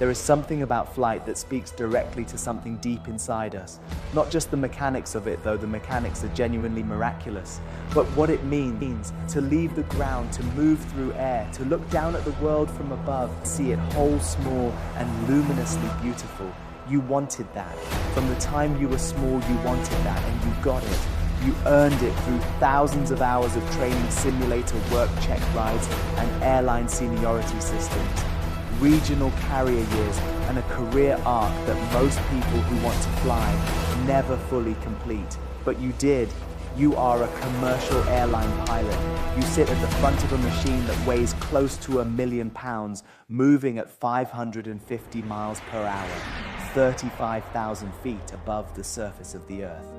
There is something about flight that speaks directly to something deep inside us. Not just the mechanics of it, though the mechanics are genuinely miraculous, but what it means to leave the ground, to move through air, to look down at the world from above, see it whole, small, and luminously beautiful. You wanted that. From the time you were small, you wanted that, and you got it. You earned it through thousands of hours of training, simulator work check rides, and airline seniority systems, regional carrier years, and a career arc that most people who want to fly never fully complete. But you did. You are a commercial airline pilot. You sit at the front of a machine that weighs close to £1 million, moving at 550 miles per hour, 35,000 feet above the surface of the Earth,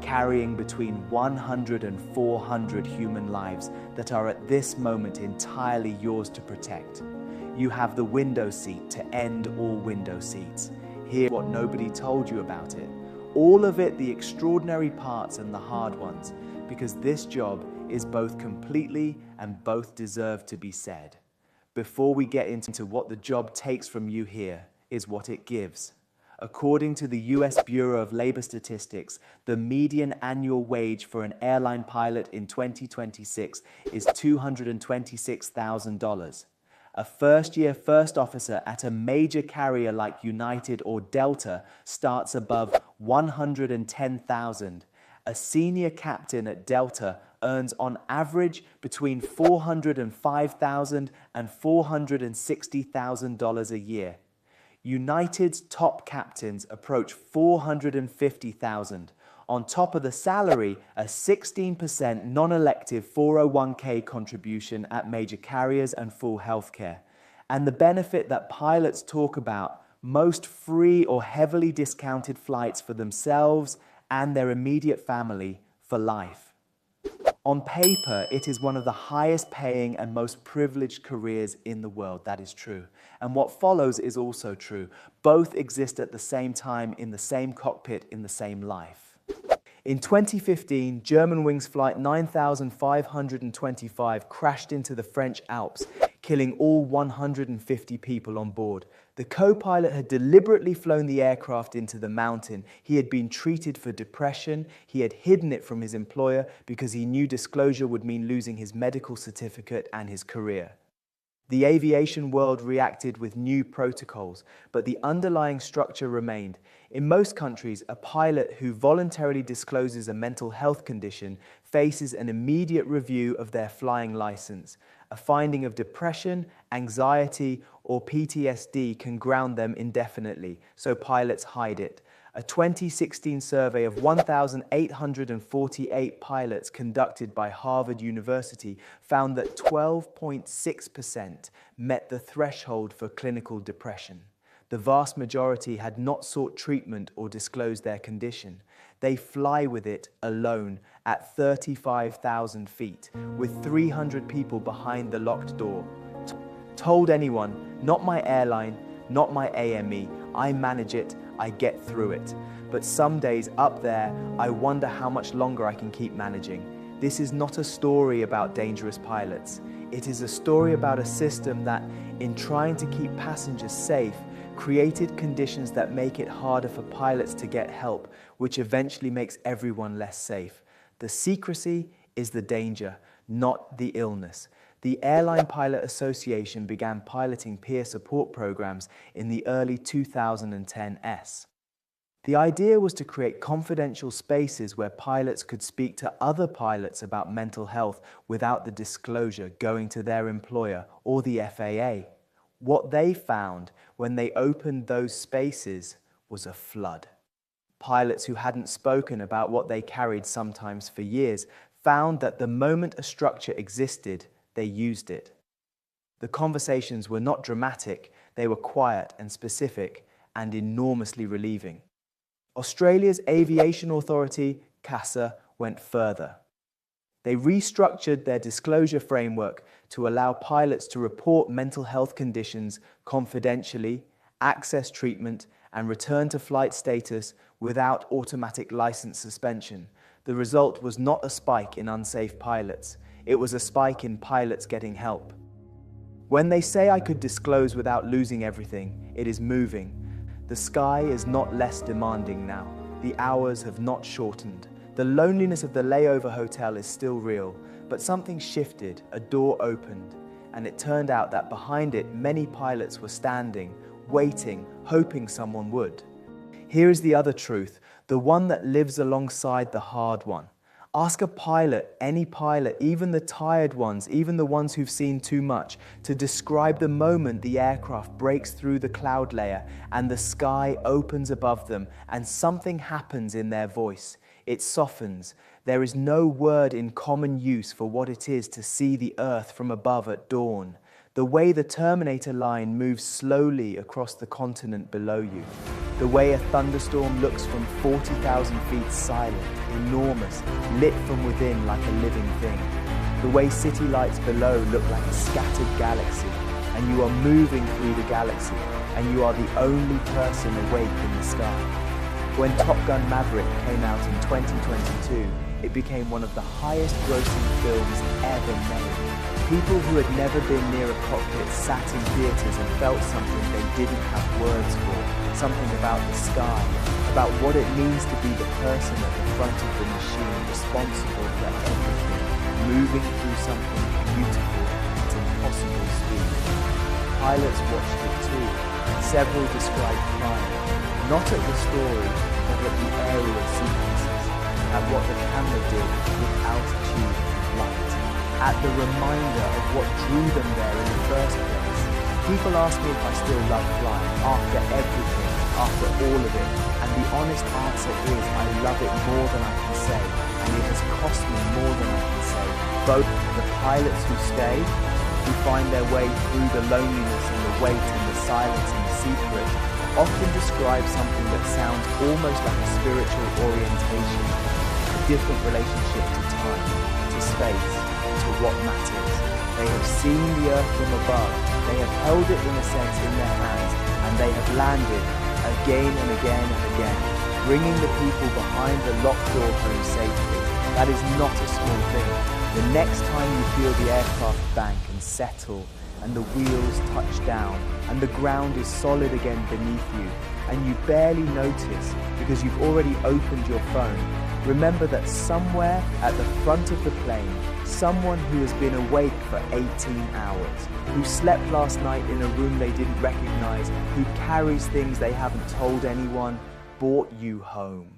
carrying between 100 and 400 human lives that are at this moment entirely yours to protect. You have the window seat to end all window seats. Hear what nobody told you about it. All of it, the extraordinary parts and the hard ones, because this job is both completely and both deserve to be said. Before we get into what the job takes from you, here is what it gives. According to the US Bureau of Labor Statistics, the median annual wage for an airline pilot in 2026 is $226,000. A first-year first officer at a major carrier like United or Delta starts above $110,000. A senior captain at Delta earns on average between $405,000 and $460,000 a year. United's top captains approach $450,000. On top of the salary, a 16% non-elective 401k contribution at major carriers and full healthcare. And the benefit that pilots talk about, most free or heavily discounted flights for themselves and their immediate family for life. On paper, it is one of the highest paying and most privileged careers in the world. That is true. And what follows is also true. Both exist at the same time in the same cockpit in the same life. In 2015, Germanwings Flight 9525 crashed into the French Alps, killing all 150 people on board. The co-pilot had deliberately flown the aircraft into the mountain. He had been treated for depression. He had hidden it from his employer because he knew disclosure would mean losing his medical certificate and his career. The aviation world reacted with new protocols, but the underlying structure remained. In most countries, a pilot who voluntarily discloses a mental health condition faces an immediate review of their flying license. A finding of depression, anxiety, or PTSD can ground them indefinitely, so pilots hide it. A 2016 survey of 1,848 pilots conducted by Harvard University found that 12.6% met the threshold for clinical depression. The vast majority had not sought treatment or disclosed their condition. They fly with it alone at 35,000 feet, with 300 people behind the locked door. Told anyone, not my airline, not my AME, I manage it, I get through it. But some days up there, I wonder how much longer I can keep managing. This is not a story about dangerous pilots. It is a story about a system that, in trying to keep passengers safe, created conditions that make it harder for pilots to get help, which eventually makes everyone less safe. The secrecy is the danger, not the illness. The Airline Pilot Association began piloting peer support programs in the early 2010s. The idea was to create confidential spaces where pilots could speak to other pilots about mental health without the disclosure going to their employer or the FAA. What they found when they opened those spaces was a flood. Pilots who hadn't spoken about what they carried, sometimes for years, found that the moment a structure existed, they used it. The conversations were not dramatic, they were quiet and specific and enormously relieving. Australia's aviation authority, CASA, went further. They restructured their disclosure framework to allow pilots to report mental health conditions confidentially, access treatment, and return to flight status without automatic license suspension. The result was not a spike in unsafe pilots. It was a spike in pilots getting help. When they say I could disclose without losing everything, it is moving. The sky is not less demanding now. The hours have not shortened. The loneliness of the layover hotel is still real, but something shifted, a door opened, and it turned out that behind it, many pilots were standing, waiting, hoping someone would. Here is the other truth, the one that lives alongside the hard one. Ask a pilot, any pilot, even the tired ones, even the ones who've seen too much, to describe the moment the aircraft breaks through the cloud layer and the sky opens above them and something happens in their voice. It softens. There is no word in common use for what it is to see the earth from above at dawn. The way the Terminator line moves slowly across the continent below you. The way a thunderstorm looks from 40,000 feet silent, enormous, lit from within like a living thing. The way city lights below look like a scattered galaxy, and you are moving through the galaxy, and you are the only person awake in the sky. When Top Gun Maverick came out in 2022, it became one of the highest grossing films ever made. People who had never been near a cockpit sat in theaters and felt something they didn't have words for, something about the sky, about what it means to be the person at the front of the machine responsible for everything, moving through something beautiful at impossible speed. Pilots watched it too. Several described crying, not at the story, but at the aerial sequences, at what the camera did with altitude and light, at the reminder of what drew them there in the first place. People ask me if I still love flying, after everything, after all of it, and the honest answer is I love it more than I can say, and it has cost me more than I can say. Both the pilots who stay, who find their way through the loneliness and the weight and the silence and the secret, often describe something that sounds almost like a spiritual orientation, a different relationship to time, to space, to what matters. They have seen the earth from above, they have held it in a sense in their hands, and they have landed again and again and again, bringing the people behind the locked door home safely. That is not a small thing. The next time you feel the aircraft bank and settle, and the wheels touch down, and the ground is solid again beneath you, and you barely notice because you've already opened your phone, remember that somewhere at the front of the plane, someone who has been awake for 18 hours, who slept last night in a room they didn't recognize, who carries things they haven't told anyone, brought you home.